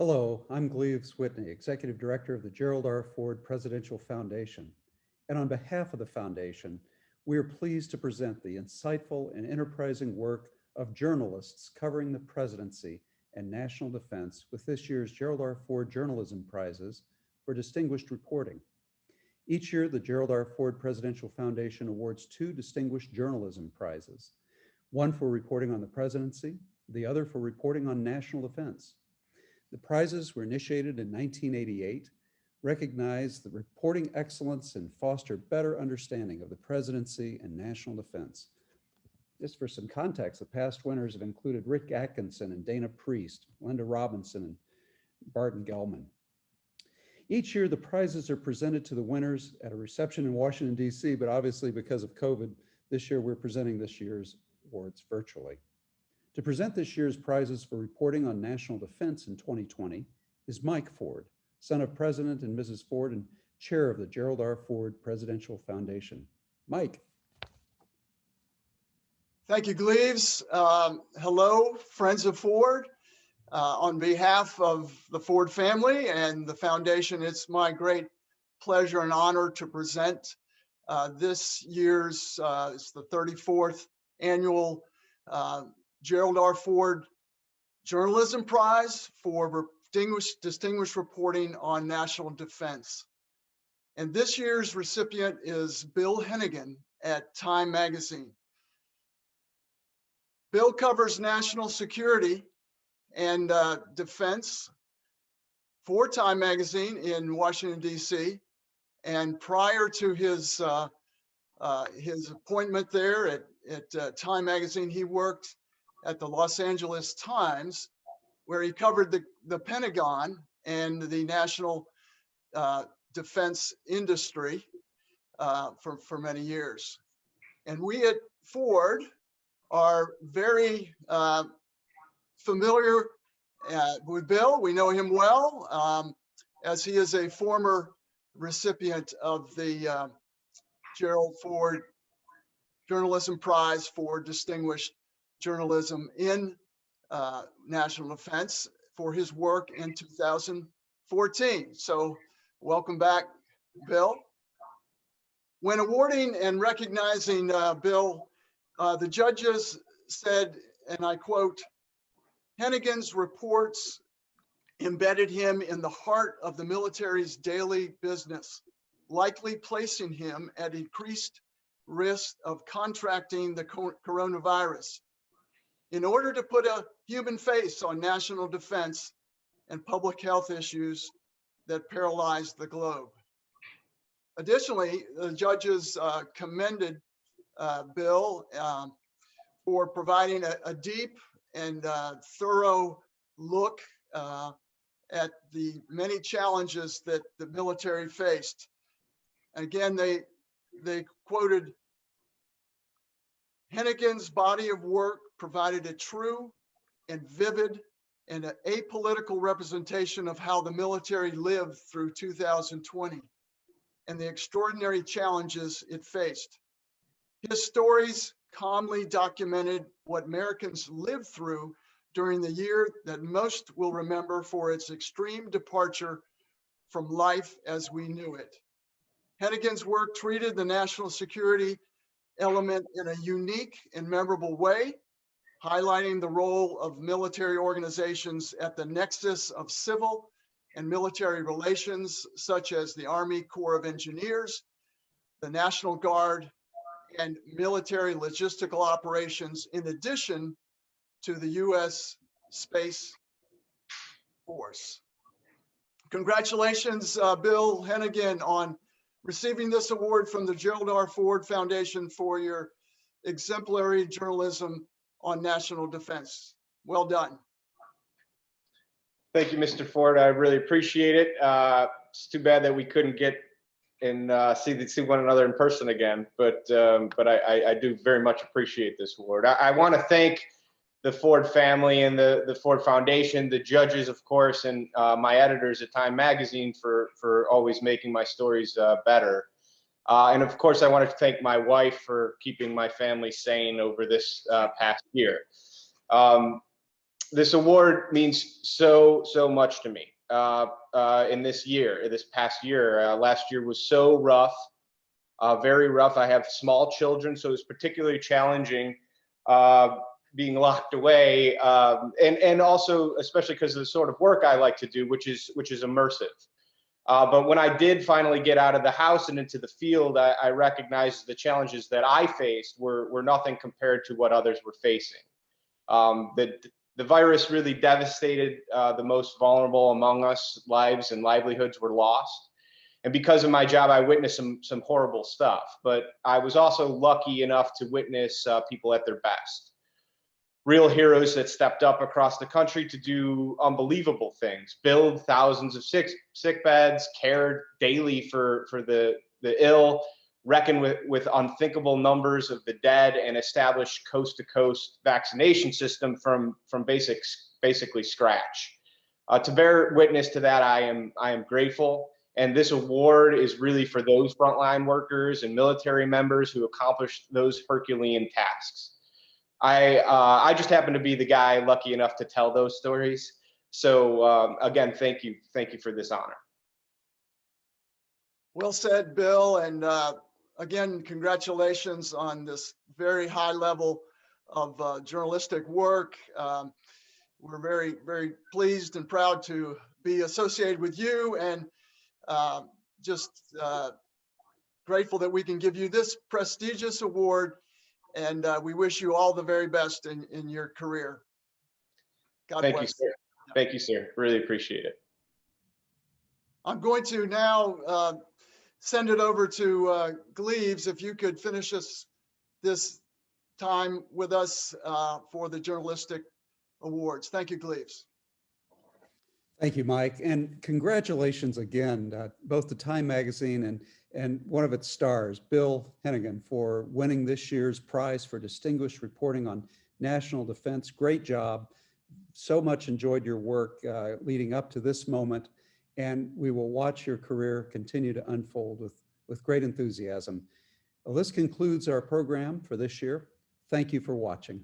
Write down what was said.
Hello, I'm Gleaves Whitney, Executive Director of the Gerald R. Ford Presidential Foundation. And on behalf of the Foundation, we are pleased to present the insightful and enterprising work of journalists covering the presidency and national defense with this year's Gerald R. Ford Journalism Prizes for distinguished reporting. Each year, the Gerald R. Ford Presidential Foundation awards 2 distinguished journalism prizes, one for reporting on the presidency, the other for reporting on national defense. The prizes were initiated in 1988, recognize the reporting excellence and foster better understanding of the presidency and national defense. Just for some context, the past winners have included Rick Atkinson and Dana Priest, Linda Robinson, and Barton Gelman. Each year, the prizes are presented to the winners at a reception in Washington, D.C., but obviously because of COVID, this year we're presenting this year's awards virtually. To present this year's prizes for reporting on national defense in 2020 is Mike Ford, son of President and Mrs. Ford and chair of the Gerald R. Ford Presidential Foundation. Mike. Thank you, Gleaves. Hello, friends of Ford. On behalf of the Ford family and the foundation, it's my great pleasure and honor to present this year's, it's the 34th annual Gerald R. Ford Journalism Prize for distinguished reporting on national defense. And this year's recipient is Bill Hennigan at Time Magazine. Bill covers national security and defense for Time Magazine in Washington, D.C. And prior to his appointment there at Time Magazine, he worked at the Los Angeles Times, where he covered the Pentagon and the national defense industry for many years. And we at Ford are very familiar with Bill. We know him well, as he is a former recipient of the Gerald Ford Journalism Prize for distinguished journalism in national defense for his work in 2014. So welcome back, Bill. When awarding and recognizing Bill, the judges said, and I quote, "Hennigan's reports embedded him in the heart of the military's daily business, likely placing him at increased risk of contracting the coronavirus. In order to put a human face on national defense and public health issues that paralyzed the globe." Additionally, the judges commended Bill for providing a deep and thorough look at the many challenges that the military faced. Again, they quoted, "Hennigan's body of work provided a true and vivid and an apolitical representation of how the military lived through 2020 and the extraordinary challenges it faced. His stories calmly documented what Americans lived through during the year that most will remember for its extreme departure from life as we knew it. Hennigan's work treated the national security element in a unique and memorable way, highlighting the role of military organizations at the nexus of civil and military relations, such as the Army Corps of Engineers, the National Guard, and military logistical operations, in addition to the U.S. Space Force." Congratulations, Bill Hennigan, on receiving this award from the Gerald R. Ford Foundation for your exemplary journalism on national defense. Well done. Thank you, Mr. Ford. I really appreciate it. It's too bad that we couldn't get and see one another in person again, but I do very much appreciate this award. I want to thank the Ford family and the Ford Foundation, the judges, of course, and my editors at Time Magazine for always making my stories better. And of course, I want to thank my wife for keeping my family sane over this past year. This award means so much to me. In this past year, last year was so rough, very rough. I have small children, so it's particularly challenging being locked away, and also especially because of the sort of work I like to do, which is immersive. But when I did finally get out of the house and into the field, I recognized the challenges that I faced were nothing compared to what others were facing. The virus really devastated the most vulnerable among us. Lives and livelihoods were lost. And because of my job, I witnessed some horrible stuff. But I was also lucky enough to witness people at their best. Real heroes that stepped up across the country to do unbelievable things, build thousands of sick beds, cared daily for the ill, reckon with unthinkable numbers of the dead, and establish coast to coast vaccination system from basically scratch. To bear witness to that, I am grateful. And this award is really for those frontline workers and military members who accomplished those Herculean tasks. I just happen to be the guy lucky enough to tell those stories. So again, thank you for this honor. Well said, Bill. And again, congratulations on this very high level of journalistic work. We're very, very pleased and proud to be associated with you, and just grateful that we can give you this prestigious award. And we wish you all the very best in your career. God bless. Thank you, sir. Thank you, sir. Really appreciate it. I'm going to now send it over to Gleaves. If you could finish this time with us for the journalistic awards. Thank you, Gleaves. Thank you, Mike. And congratulations again, both to Time Magazine and one of its stars, Bill Hennigan, for winning this year's prize for distinguished reporting on national defense. Great job. So much enjoyed your work leading up to this moment. And we will watch your career continue to unfold with great enthusiasm. Well, this concludes our program for this year. Thank you for watching.